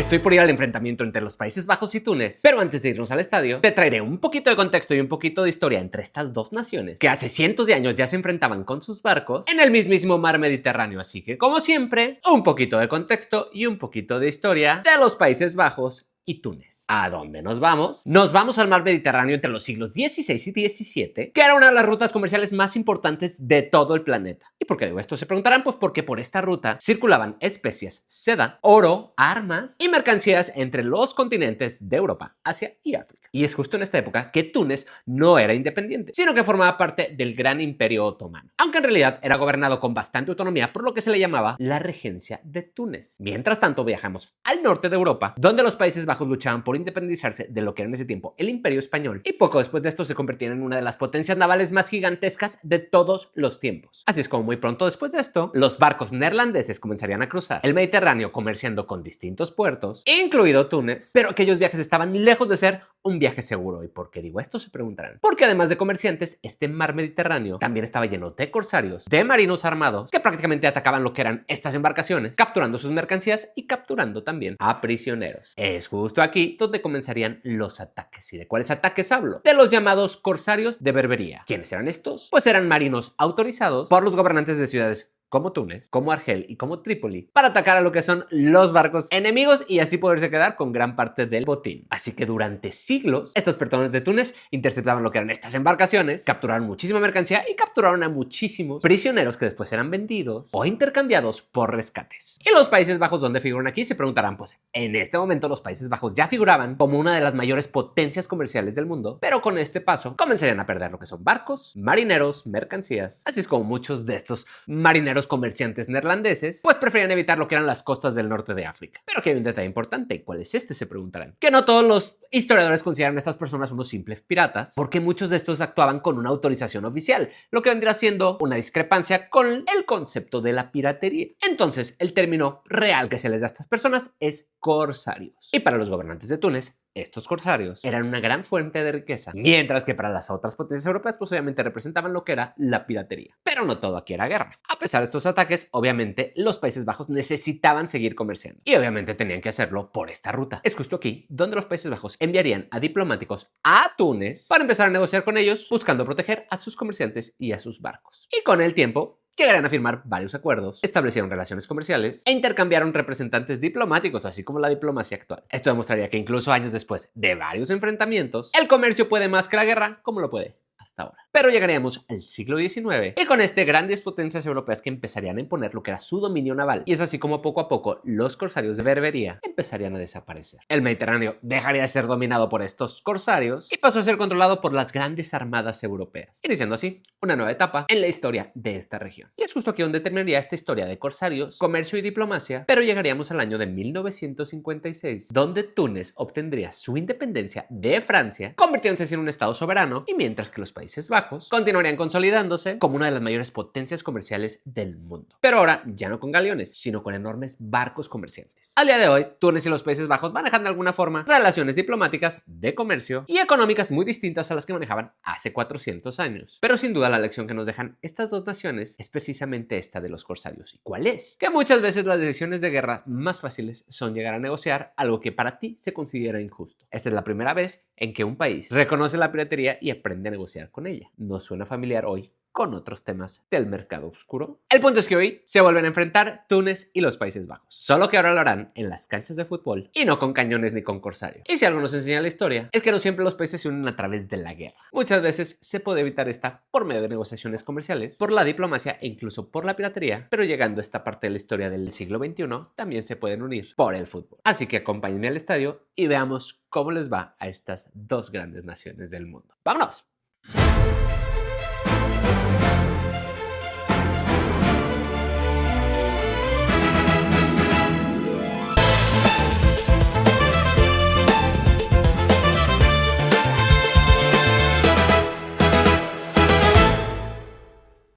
estoy por ir al enfrentamiento entre los Países Bajos y Túnez, pero antes de irnos al estadio, te traeré un poquito de contexto y un poquito de historia entre estas dos naciones, que hace cientos de años ya se enfrentaban con sus barcos en el mismísimo mar Mediterráneo. Así que, como siempre, un poquito de contexto y un poquito de historia de los Países Bajos y Túnez. ¿A dónde nos vamos? Nos vamos al mar Mediterráneo entre los siglos XVI y XVII, que era una de las rutas comerciales más importantes de todo el planeta. ¿Y por qué digo esto? Se preguntarán, pues porque por esta ruta circulaban especias, seda, oro, armas y mercancías entre los continentes de Europa, Asia y África. Y es justo en esta época que Túnez no era independiente, sino que formaba parte del Gran Imperio Otomano, aunque en realidad era gobernado con bastante autonomía por lo que se le llamaba la Regencia de Túnez. Mientras tanto, viajamos al norte de Europa, donde los Países Bajos luchaban por independizarse de lo que era en ese tiempo el Imperio Español, y poco después de esto se convirtieron en una de las potencias navales más gigantescas de todos los tiempos. Así es como muy pronto después de esto, los barcos neerlandeses comenzarían a cruzar el Mediterráneo comerciando con distintos puertos, incluido Túnez, pero aquellos viajes estaban lejos de ser un viaje seguro. ¿Y por qué digo esto? Se preguntarán. Porque además de comerciantes, este mar Mediterráneo también estaba lleno de corsarios, de marinos armados, que prácticamente atacaban lo que eran estas embarcaciones, capturando sus mercancías y capturando también a prisioneros. Es justo aquí donde comenzarían los ataques. ¿Y de cuáles ataques hablo? De los llamados corsarios de Berbería. ¿Quiénes eran estos? Pues eran marinos autorizados por los gobernantes de ciudades como Túnez, como Argel y como Trípoli, para atacar a lo que son los barcos enemigos y así poderse quedar con gran parte del botín. Así que durante siglos, estos personas de Túnez interceptaban lo que eran estas embarcaciones, capturaron muchísima mercancía y capturaron a muchísimos prisioneros que después eran vendidos o intercambiados por rescates. Y los Países Bajos, ¿dónde figuran aquí? Se preguntarán, pues en este momento los Países Bajos ya figuraban como una de las mayores potencias comerciales del mundo, pero con este paso comenzarían a perder lo que son barcos, marineros, mercancías. Así es como muchos de estos marineros comerciantes neerlandeses pues preferían evitar lo que eran las costas del norte de África. Pero aquí hay un detalle importante. ¿Y cuál es este? Se preguntarán. Que no todos los historiadores consideran a estas personas unos simples piratas, porque muchos de estos actuaban con una autorización oficial, lo que vendría siendo una discrepancia con el concepto de la piratería. Entonces, el término real que se les da a estas personas es corsarios. Y para los gobernantes de Túnez, estos corsarios eran una gran fuente de riqueza, mientras que para las otras potencias europeas pues obviamente representaban lo que era la piratería. Pero no todo aquí era guerra. A pesar de estos ataques, obviamente los Países Bajos necesitaban seguir comerciando y obviamente tenían que hacerlo por esta ruta. Es justo aquí donde los Países Bajos enviarían a diplomáticos a Túnez para empezar a negociar con ellos, buscando proteger a sus comerciantes y a sus barcos. Y con el tiempo llegarían a firmar varios acuerdos, establecieron relaciones comerciales e intercambiaron representantes diplomáticos, así como la diplomacia actual. Esto demostraría que incluso años después de varios enfrentamientos, el comercio puede más que la guerra, como lo puede hasta ahora. Pero llegaríamos al siglo XIX y con este grandes potencias europeas que empezarían a imponer lo que era su dominio naval, y es así como poco a poco los corsarios de Berbería empezarían a desaparecer. El Mediterráneo dejaría de ser dominado por estos corsarios y pasó a ser controlado por las grandes armadas europeas, iniciando así una nueva etapa en la historia de esta región. Y es justo aquí donde terminaría esta historia de corsarios, comercio y diplomacia, pero llegaríamos al año de 1956, donde Túnez obtendría su independencia de Francia, convirtiéndose en un estado soberano, y mientras que los Países Bajos continuarían consolidándose como una de las mayores potencias comerciales del mundo. Pero ahora ya no con galeones, sino con enormes barcos comerciantes. Al día de hoy, Túnez y los Países Bajos manejan de alguna forma relaciones diplomáticas, de comercio y económicas muy distintas a las que manejaban hace 400 años. Pero sin duda la lección que nos dejan estas dos naciones es precisamente esta de los corsarios. ¿Y cuál es? Que muchas veces las decisiones de guerra más fáciles son llegar a negociar algo que para ti se considera injusto. Esta es la primera vez en que un país reconoce la piratería y aprende a negociar con ella. ¿No suena familiar hoy con otros temas del mercado oscuro? El punto es que hoy se vuelven a enfrentar Túnez y los Países Bajos, solo que ahora lo harán en las canchas de fútbol y no con cañones ni con corsarios. Y si algo nos enseña la historia, es que no siempre los países se unen a través de la guerra. Muchas veces se puede evitar esta por medio de negociaciones comerciales, por la diplomacia e incluso por la piratería, pero llegando a esta parte de la historia del siglo XXI, también se pueden unir por el fútbol. Así que acompáñenme al estadio y veamos cómo les va a estas dos grandes naciones del mundo. ¡Vámonos!